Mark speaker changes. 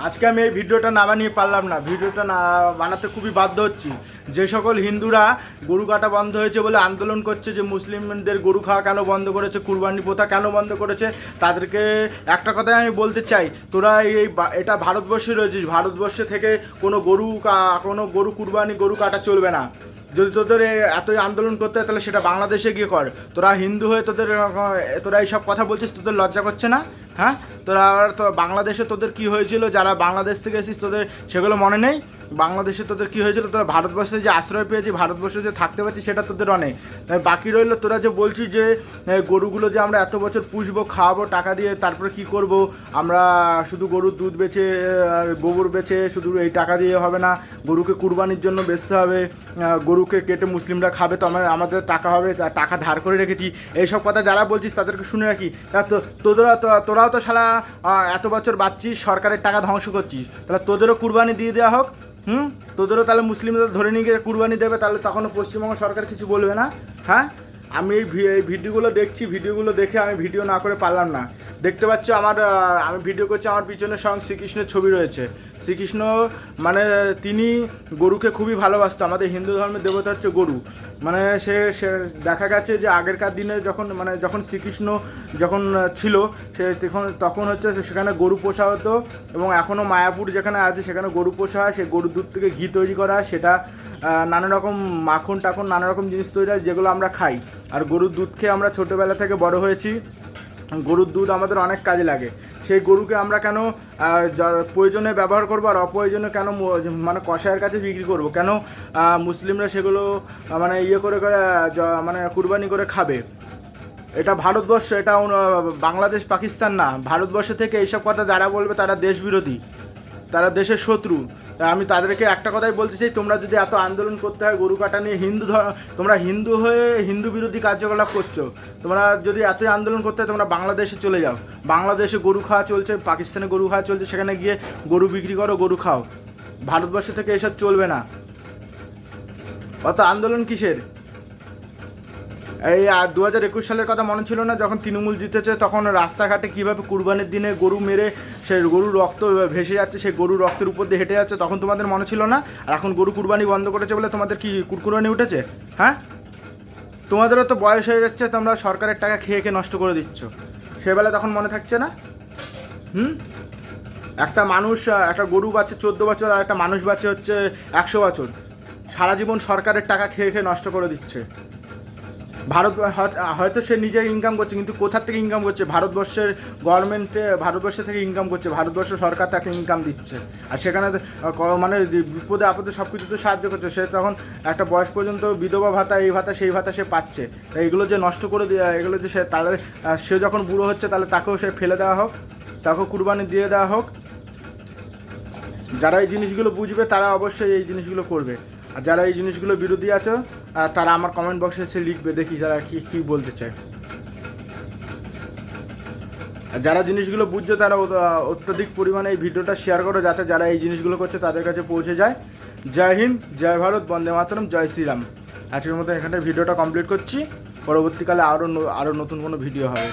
Speaker 1: আজকে আমি এই ভিডিওটা না বানিয়ে পারলাম না, ভিডিওটা না বানাতে খুবই বাধ্য হচ্ছি। যে সকল হিন্দুরা গরু কাটা বন্ধ হয়েছে বলে আন্দোলন করছে, যে মুসলিমদের গরু খাওয়া কেন বন্ধ করেছে, কুরবানি প্রথা কেন বন্ধ করেছে, তাদেরকে একটা কথাই আমি বলতে চাই, তোরা এটা ভারতবর্ষে রয়েছিস, ভারতবর্ষে থেকে কোনো গরু কুরবানি গরু কাটা চলবে না। যদি তোদের এতই আন্দোলন করতে হয় তাহলে সেটা বাংলাদেশে গিয়ে কর। তোরা হিন্দু হয়ে তোরা এইসব কথা বলছিস, তোদের লজ্জা করছে না? হ্যাঁ, তোরা তো বাংলাদেশে তোদের কি হয়েছিল, যারা বাংলাদেশ থেকে এসেছিস তোদের সেগুলো মনে নেই? বাংলাদেশে তোদের কি হয়েছিল? তোরা ভারতবর্ষে যে আশ্রয় পেয়েছি, ভারতবর্ষে যে থাকতে পারছি, সেটা তোদের অনেক। বাকি রইলো তোরা যে বলছিস যে গরুগুলো যে আমরা এত বছর পুষবো, খাওয়াবো টাকা দিয়ে, তারপরে কি করব আমরা? শুধু গরুর দুধ বেচে আর গোবর বেচে শুধু এই টাকা দিয়ে হবে না, গরুকে কুরবানির জন্য বেচতে হবে, গরুকে কেটে মুসলিমরা খাবে, তো আমাদের টাকা হবে, টাকা ধার করে রেখেছি। এইসব কথা যারা বলছিস তাদেরকে শুনে রাখি, তোরাও তো শালা এত বছর বাঁচছিস, সরকারের টাকা ধ্বংস করছিস, তাহলে তোদেরও কুরবানি দিয়ে দেওয়া হোক। তোদেরও তাহলে মুসলিমদের ধরে নিয়ে গিয়ে কুরবানি দেবে, তাহলে তখনও পশ্চিমবঙ্গ সরকার কিছু বলবে না। হ্যাঁ, আমি এই ভিডিওগুলো দেখছি, ভিডিওগুলো দেখে আমি ভিডিও না করে পারলাম না। দেখতে পাচ্ছ আমি ভিডিও করছি, আমার পিছনের সঙ্গে শ্রীকৃষ্ণের ছবি রয়েছে। শ্রীকৃষ্ণ মানে তিনি গরুকে খুবই ভালোবাসতো। আমাদের হিন্দু ধর্মের দেবতা হচ্ছে গরু। মানে সে দেখা গেছে যে আগেরকার দিনে যখন শ্রীকৃষ্ণ ছিল, সে তখন হচ্ছে সেখানে গরু পোষা হতো, এবং এখনও মায়াপুর যেখানে আছে সেখানে গরু পোষা হয়। সেই গরুর দুধ থেকে ঘি তৈরি করা হয়, সেটা নানা রকম মাখন টাখন নানা রকম জিনিস তৈরি হয়, যেগুলো আমরা খাই। আর গরুর দুধ খেয়ে আমরা ছোটোবেলা থেকে বড় হয়েছি। গরুর দুধ আমাদের অনেক কাজে লাগে। সেই গরুকে আমরা কেন প্রয়োজনে ব্যবহার করবো আর অপ্রয়োজনে কেন কসাইয়ের কাছে বিক্রি করব? কেন মুসলিমরা সেগুলো করে কুরবানি করে খাবে? এটা ভারতবর্ষ, এটা বাংলাদেশ পাকিস্তান না। ভারতবর্ষ থেকে এইসব কথা যারা বলবে তারা দেশ বিরোধী, তারা দেশের শত্রু। আমি তাদেরকে একটা কথাই বলতে চাই, তোমরা যদি এত আন্দোলন করতে হয় গরু কাটা নিয়ে, তোমরা হিন্দু হয়ে হিন্দু বিরোধী কার্যকলাপ করছো। তোমরা যদি এতই আন্দোলন করতে হয় তোমরা বাংলাদেশে চলে যাও। বাংলাদেশে গরু খাওয়া চলছে, পাকিস্তানে গরু খাওয়া চলছে, সেখানে গিয়ে গরু বিক্রি করো, গরু খাও। ভারতবর্ষ থেকে এসব চলবে না। অত আন্দোলন কিসের? এই 2021 সালের কথা মনে ছিল না, যখন তৃণমূল জিতেছে, তখন রাস্তাঘাটে কীভাবে কুরবানির দিনে গরু মেরে সেই গরুর রক্ত ভেসে যাচ্ছে, সেই গরুর রক্তের উপর দিয়ে হেঁটে যাচ্ছে, তখন তোমাদের মনে ছিল না? আর এখন গরু কুরবানি বন্ধ করেছে বলে তোমাদের কি কুরকুরানি উঠেছে? হ্যাঁ, তোমাদেরও তো বয়স হয়ে যাচ্ছে, তোমরা সরকারের টাকা খেয়ে খেয়ে নষ্ট করে দিচ্ছ, সেবেলা তখন মনে থাকছে না? একটা গরু বাঁচে 14 বছর, আর একটা মানুষ বাঁচে হচ্ছে 100 বছর। সারা জীবন সরকারের টাকা খেয়ে খেয়ে নষ্ট করে দিচ্ছে। হয়তো সে নিজে ইনকাম করছে, কিন্তু কোথা থেকে ইনকাম করছে? ভারতবর্ষের ভারতবর্ষ থেকে ইনকাম করছে, ভারতবর্ষ সরকার তাকে ইনকাম দিচ্ছে। আর সেখানে বিপদে আপদে সব কিছু তো সাহায্য করছে। সে তখন একটা বয়স পর্যন্ত বিধবা ভাতা, এই ভাতা সেই ভাতা সে পাচ্ছে। তাই এগুলো যে নষ্ট করে দেওয়া, এগুলো যে সে যখন বুড়ো হচ্ছে তাহলে তাকেও সে ফেলে দেওয়া হোক, তাকেও কুরবানি দিয়ে দেওয়া হোক। যারা এই জিনিসগুলো বুঝবে তারা অবশ্যই এই জিনিসগুলো করবে। আর যারা এই জিনিসগুলো বিরোধী আছে তারা আমার কমেন্ট বক্সে এসে লিখবে, দেখি যারা কী বলতে চায়। আর যারা জিনিসগুলো বুঝছে তারা অত্যধিক পরিমাণে এই ভিডিওটা শেয়ার করো, যাতে যারা এই জিনিসগুলো করছে তাদের কাছে পৌঁছে যায়। জয় হিন্দ, জয় ভারত, বন্দে মাতরম, জয় শ্রীরাম। আজকের মতো এখানে ভিডিওটা কমপ্লিট করছি। পরবর্তীকালে আরও নতুন কোনো ভিডিও হবে।